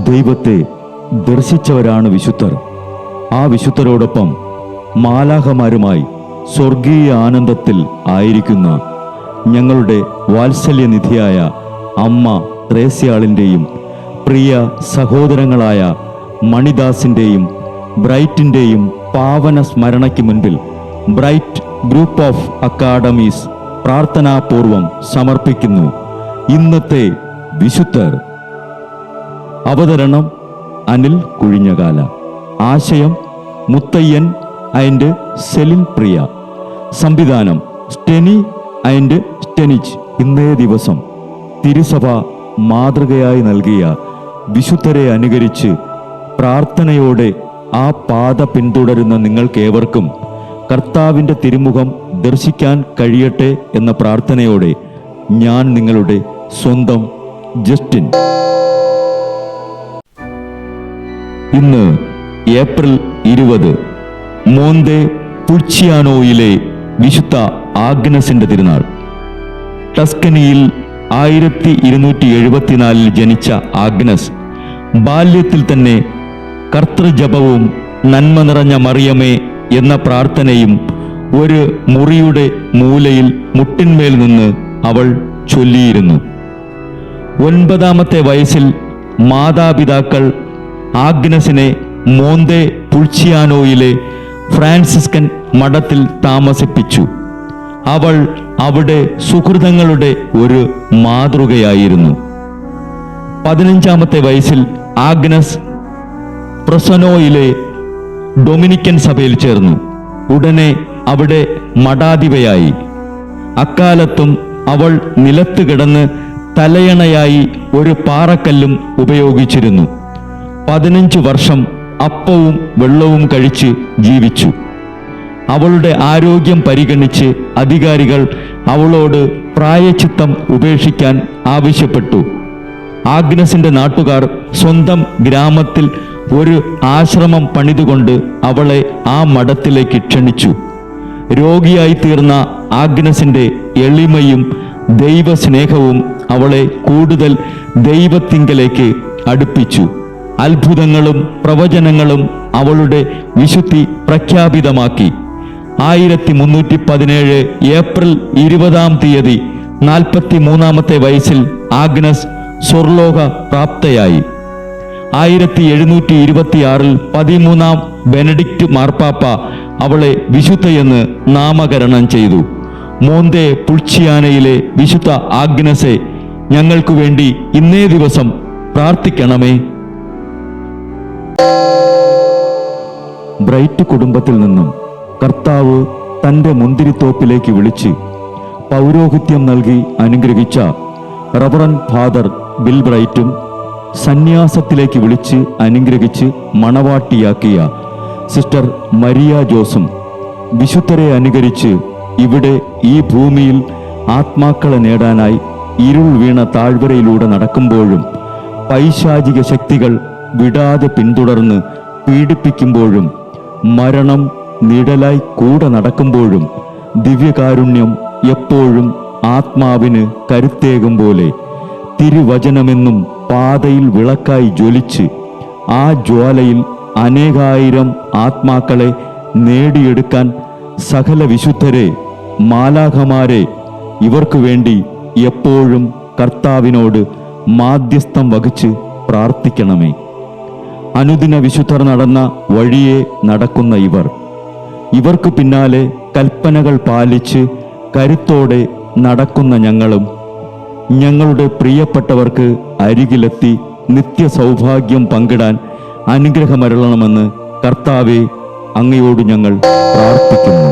ദൈവത്തെ ദർശിച്ചവരാണ് വിശുദ്ധർ. ആ വിശുദ്ധരോടൊപ്പം മാലാഖമാരുമായി സ്വർഗീയ ആനന്ദത്തിൽ ആയിരിക്കുന്ന ഞങ്ങളുടെ വാത്സല്യനിധിയായ അമ്മ ത്രേസ്യാളിൻ്റെയും പ്രിയ സഹോദരങ്ങളായ മണിദാസിൻ്റെയും ബ്രൈറ്റിൻ്റെയും പാവന സ്മരണയ്ക്ക് മുൻപിൽ ബ്രൈറ്റ് ഗ്രൂപ്പ് ഓഫ് അക്കാഡമീസ് പ്രാർത്ഥനാപൂർവം സമർപ്പിക്കുന്നു ഇന്നത്തെ വിശുദ്ധർ. അവതരണം അനിൽ കുഴിഞ്ഞകാല. ആശയം മുത്തയ്യൻ ആൻഡ് സെലിൻ പ്രിയ. സംവിധാനം സ്റ്റെനി ആൻഡ് സ്റ്റെനിച്ച്. ഇന്നേ ദിവസം തിരുസഭ മാതൃകയായി നൽകിയ വിശുദ്ധരെ അനുകരിച്ച് പ്രാർത്ഥനയോടെ ആ പാത പിന്തുടരുന്ന നിങ്ങൾക്കേവർക്കും കർത്താവിൻ്റെ തിരുമുഖം ദർശിക്കാൻ കഴിയട്ടെ എന്ന പ്രാർത്ഥനയോടെ ഞാൻ നിങ്ങളുടെ സ്വന്തം ജസ്റ്റിൻ. ഇന്ന് ഏപ്രിൽ 20, മോന്തെ പുൾച്ചിയാനോയിലെ വിശുദ്ധ ആഗ്നസിന്റെ തിരുനാൾ. ടസ്കനിയിൽ 1274 ജനിച്ച ആഗ്നസ് ബാല്യത്തിൽ തന്നെ കർത്തൃജപവും നന്മ നിറഞ്ഞ മറിയമേ എന്ന പ്രാർത്ഥനയും ഒരു മുറിയുടെ മൂലയിൽ മുട്ടിന്മേൽ നിന്ന് അവൾ ചൊല്ലിയിരുന്നു. 9-ാമത്തെ വയസ്സിൽ മാതാപിതാക്കൾ ആഗ്നസിനെ മോന്തെ പുൾച്ചിയാനോയിലെ ഫ്രാൻസിസ്കൻ മഠത്തിൽ താമസിപ്പിച്ചു. അവൾ അവിടെ സുഹൃതങ്ങളുടെ ഒരു മാതൃകയായിരുന്നു. 15-ാമത്തെ വയസ്സിൽ ആഗ്നസ് പ്രസനോയിലെ ഡൊമിനിക്കൻ സഭയിൽ ചേർന്നു. ഉടനെ അവിടെ മഠാധിപയായി. അക്കാലത്തും അവൾ നിലത്ത് കിടന്ന് തലയണയായി ഒരു പാറക്കല്ലും ഉപയോഗിച്ചിരുന്നു. 15 വർഷം അപ്പവും വെള്ളവും കഴിച്ച് ജീവിച്ചു. അവളുടെ ആരോഗ്യം പരിഗണിച്ച് അധികാരികൾ അവളോട് പ്രായശ്ചിത്തം ഉപേക്ഷിക്കാൻ ആവശ്യപ്പെട്ടു. ആഗ്നസിന്റെ നാട്ടുകാർ സ്വന്തം ഗ്രാമത്തിൽ ഒരു ആശ്രമം പണിതുകൊണ്ട് അവളെ ആ മഠത്തിലേക്ക് ക്ഷണിച്ചു. രോഗിയായി തീർന്ന ആഗ്നസിന്റെ എളിമയും ദൈവസ്നേഹവും അവളെ കൂടുതൽ ദൈവത്തിങ്കലേക്ക് അടുപ്പിച്ചു. അത്ഭുതങ്ങളും പ്രവചനങ്ങളും അവളുടെ വിശുദ്ധി പ്രഖ്യാപിതമാക്കി. 1317 ഏപ്രിൽ 20-ാം തീയതി 43-ാമത്തെ വയസ്സിൽ ആഗ്നസ് സ്വർലോക പ്രാപ്തയായി. 1726 13-ാം ബെനഡിക്റ്റ് മാർപ്പാപ്പ അവളെ വിശുദ്ധയെന്ന് നാമകരണം ചെയ്തു. മോന്തെ പുൾച്ചിയാനയിലെ വിശുദ്ധ ആഗ്നസെ ഞങ്ങൾക്കു വേണ്ടി ഇന്നേ ദിവസം പ്രാർത്ഥിക്കണമേ. ബ്രൈറ്റ് കുടുംബത്തിൽ നിന്നും കർത്താവ് തൻ്റെ മുന്തിരിത്തോപ്പിലേക്ക് വിളിച്ച് പൗരോഹിത്യം നൽകി അനുഗ്രഹിച്ച റവറൻ ഫാദർ ബിൽ ബ്രൈറ്റും സന്യാസത്തിലേക്ക് വിളിച്ച് അനുഗ്രഹിച്ച് മണവാട്ടിയാക്കിയ സിസ്റ്റർ മരിയ ജോസും വിശുദ്ധരെ അനുകരിച്ച് ഇവിടെ ഈ ഭൂമിയിൽ ആത്മാക്കളെ നേടാനായി ഇരുൾ വീണ താഴ്വരയിലൂടെ നടക്കുമ്പോഴും പൈശാചിക ശക്തികൾ വിടാതെ പിന്തുടർന്ന് പീഡിപ്പിക്കുമ്പോഴും മരണം നിഴലായി കൂടെ നടക്കുമ്പോഴും ദിവ്യകാരുണ്യം എപ്പോഴും ആത്മാവിന് കരുത്തേകും പോലെ തിരുവചനമെന്നും പാതയിൽ വിളക്കായി ജ്വലിച്ച് ആ ജ്വാലയിൽ അനേകായിരം ആത്മാക്കളെ നേടിയെടുക്കാൻ സകല വിശുദ്ധരെ, മാലാഖമാരെ ഇവർക്കു വേണ്ടി എപ്പോഴും കർത്താവിനോട് മാധ്യസ്ഥം വഹിച്ച് പ്രാർത്ഥിക്കണമേ. അനുദിന വിശുദ്ധർ നടന്ന വഴിയെ നടക്കുന്ന ഇവർക്ക് പിന്നാലെ കൽപ്പനകൾ പാലിച്ച് കരുത്തോടെ നടക്കുന്ന ഞങ്ങളും ഞങ്ങളുടെ പ്രിയപ്പെട്ടവർക്ക് അരികിലെത്തി നിത്യസൗഭാഗ്യം പങ്കിടാൻ അനുഗ്രഹമരുളണമെന്ന് കർത്താവേ അങ്ങയോട് ഞങ്ങൾ പ്രാർത്ഥിക്കുന്നു.